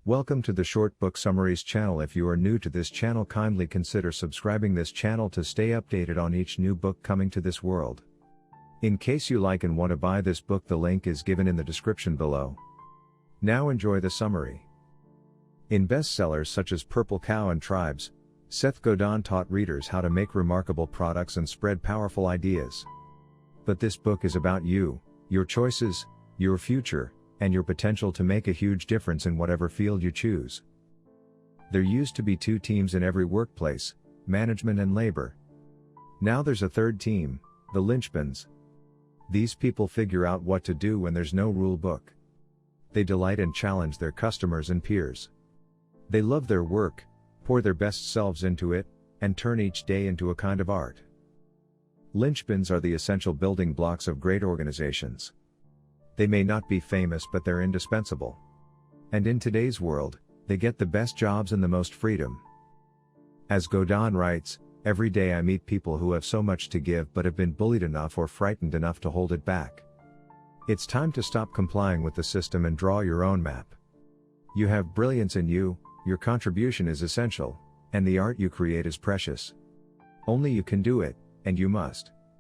Welcome to the Short Book Summaries channel. If you are new to this channel, kindly consider subscribing this channel to stay updated on each new book coming to this world. In case you like and want to buy this book, the link is given in the description below. Now enjoy the summary. In bestsellers such as Purple Cow and Tribes, Seth Godin taught readers how to make remarkable products and spread powerful ideas. But this book is about you, your choices, your future, and your potential to make a huge difference in whatever field you choose. There used to be two teams in every workplace, management and labor. Now there's a third team, the Linchpins. These people figure out what to do when there's no rule book. They delight and challenge their customers and peers. They love their work, pour their best selves into it, and turn each day into a kind of art. Linchpins are the essential building blocks of great organizations. They may not be famous, but they're indispensable. And in today's world, they get the best jobs and the most freedom. As Godin writes, every day I meet people who have so much to give but have been bullied enough or frightened enough to hold it back. It's time to stop complying with the system and draw your own map. You have brilliance in you, your contribution is essential, and the art you create is precious. Only you can do it, and you must.